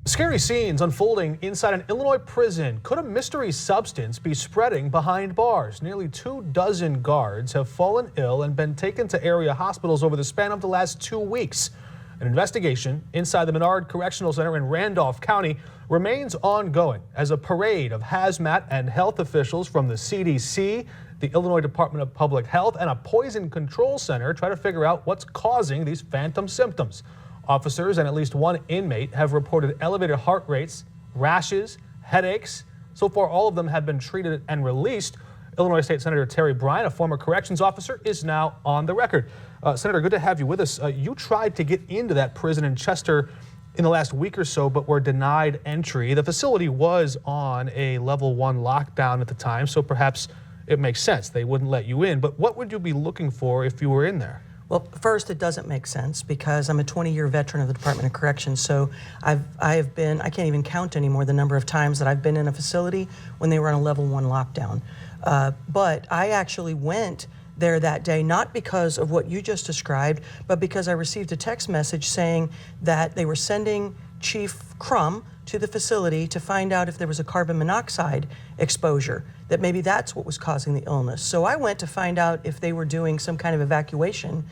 Scary scenes unfolding inside an Illinois prison. Could a mystery substance be spreading behind bars? Nearly 24 guards have fallen ill and been taken to area hospitals over the span of the last 2 weeks. An investigation inside the Menard Correctional Center in Randolph County remains ongoing as a parade of hazmat and health officials from the CDC, the Illinois Department of Public Health, and a poison control center try to figure out what's causing these phantom symptoms. Officers and at least one inmate have reported elevated heart rates, rashes, headaches. So far, all of them have been treated and released. Illinois State Senator Terry Bryant, a former corrections officer, is now on the record. Senator, good to have you with us. You tried to get into that prison in Chester in the last week or so, but were denied entry. The facility was on a level 1 lockdown at the time, so perhaps it makes sense they wouldn't let you in. But what would you be looking for if you were in there? Well, first, it doesn't make sense because I'm a 20-year veteran of the Department of Corrections, so I can't even count anymore the number of times that I've been in a facility when they were on a level 1 lockdown. But I actually went there that day, not because of what you just described, but because I received a text message saying that they were sending Chief Crum to the facility to find out if there was a carbon monoxide exposure, that maybe that's what was causing the illness. So I went to find out if they were doing some kind of evacuation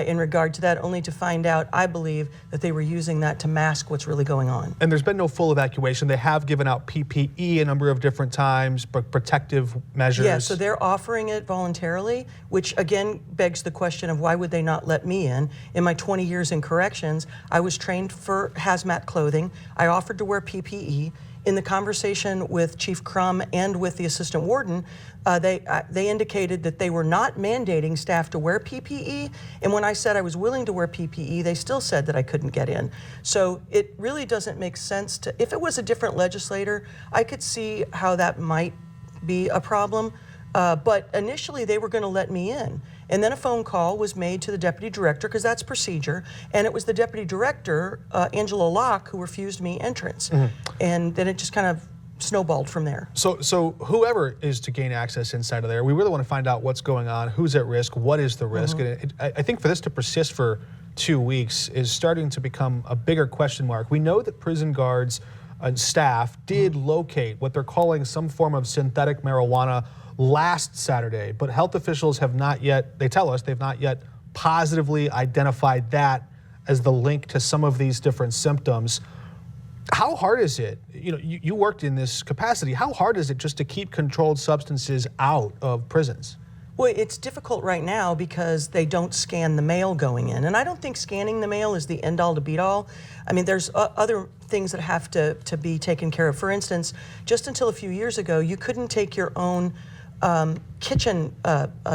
in regard to that, only to find out, I believe, that they were using that to mask what's really going on. And there's been no full evacuation. They have given out PPE a number of different times, but protective measures. Yeah, so they're offering it voluntarily, which again begs the question of why would they not let me in? In my 20 years in corrections, I was trained for hazmat clothing. I offered to wear PPE. In the conversation with Chief Crum and with the assistant warden, they indicated that they were not mandating staff to wear PPE, and when I said I was willing to wear PPE, they still said that I couldn't get in. So it really doesn't make sense to, if it was a different legislator, I could see how that might be a problem, but initially they were going to let me in. And then a phone call was made to the deputy director, because that's procedure, and it was the deputy director, Angela Locke, who refused me entrance. And then it just kind of snowballed from there. So whoever is to gain access inside of there, we really want to find out what's going on, who's at risk, what is the risk. And I think for this to persist for 2 weeks is starting to become a bigger question mark. We know that prison guards and staff did locate what they're calling some form of synthetic marijuana last Saturday, but health officials have not yet, they tell us, they've not yet positively identified that as the link to some of these different symptoms. How hard is it, you worked in this capacity, how hard is it just to keep controlled substances out of prisons? Well, it's difficult right now because they don't scan the mail going in. And I don't think scanning the mail is the end all to beat all. I mean, there's other things that have to be taken care of. For instance, just until a few years ago, you couldn't take your own kitchen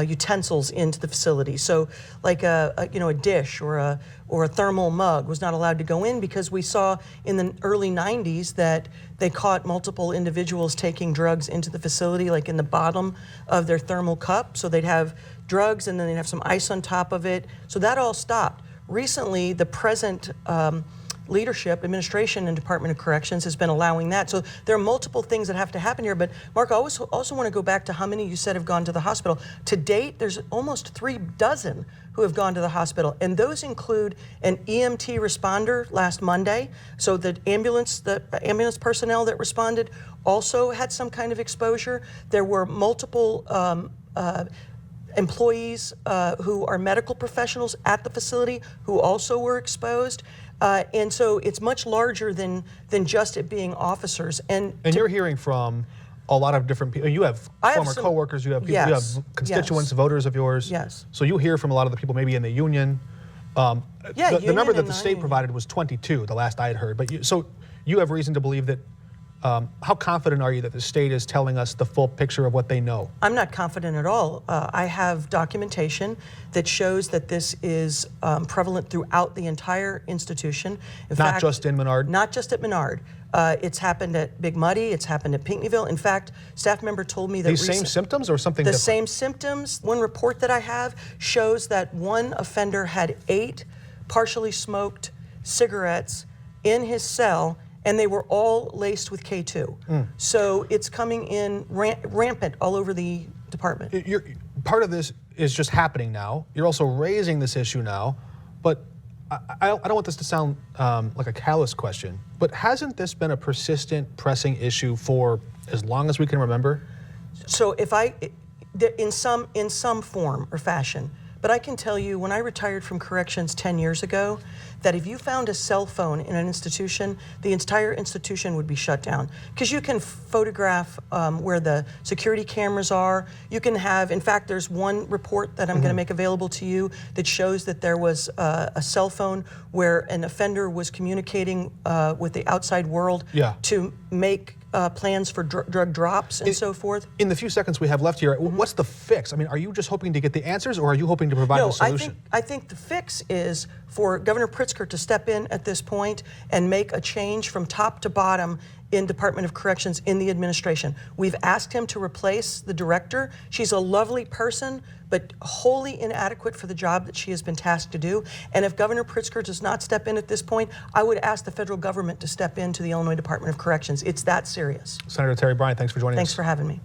utensils into the facility. So like a dish or a thermal mug was not allowed to go in because we saw in the early 90s that they caught multiple individuals taking drugs into the facility, like in the bottom of their thermal cup. So they'd have drugs and then they'd have some ice on top of it. So that all stopped. Recently, the present leadership, administration, and Department of Corrections has been allowing that. So there are multiple things that have to happen here. But Mark, I also want to go back to how many you said have gone to the hospital. To date, there's almost 36 who have gone to the hospital, and those include an EMT responder last Monday. So the ambulance personnel that responded also had some kind of exposure. There were multiple employees who are medical professionals at the facility who also were exposed. And so it's much larger than just it being officers. And you're hearing from a lot of different people. You have former coworkers, you have people, you have constituents, voters of yours. Yes. So you hear from a lot of the people maybe in the union. The number that the state provided was 22, the last I had heard. But so you have reason to believe that. How confident are you that the state is telling us the full picture of what they know? I'm not confident at all. I have documentation that shows that this is prevalent throughout the entire institution. In fact, just in Menard? Not just at Menard. It's happened at Big Muddy. It's happened at Pinckneyville. In fact, staff member told me that these same symptoms or something different? The same symptoms. One report that I have shows that one offender had 8 partially smoked cigarettes in his cell, and they were all laced with K2. So it's coming in rampant all over the department. Part of this is just happening now. You're also raising this issue now, but I don't want this to sound like a callous question, but hasn't this been a persistent, pressing issue for as long as we can remember? So in some form or fashion, but I can tell you when I retired from corrections 10 years ago, that if you found a cell phone in an institution, the entire institution would be shut down. Because you can photograph where the security cameras are. You can have, in fact, there's one report that I'm going to make available to you that shows that there was a cell phone where an offender was communicating with the outside world to make plans for drug drops and so forth. In the few seconds we have left here, what's the fix? I mean, are you just hoping to get the answers, or are you hoping to provide a solution? I think the fix is for Governor Pritzker to step in at this point and make a change from top to bottom in Department of Corrections in the administration. We've asked him to replace the director. She's a lovely person, but wholly inadequate for the job that she has been tasked to do. And if Governor Pritzker does not step in at this point, I would ask the federal government to step into the Illinois Department of Corrections. It's that serious. Senator Terry Bryant, thanks for joining us. Thanks for having me.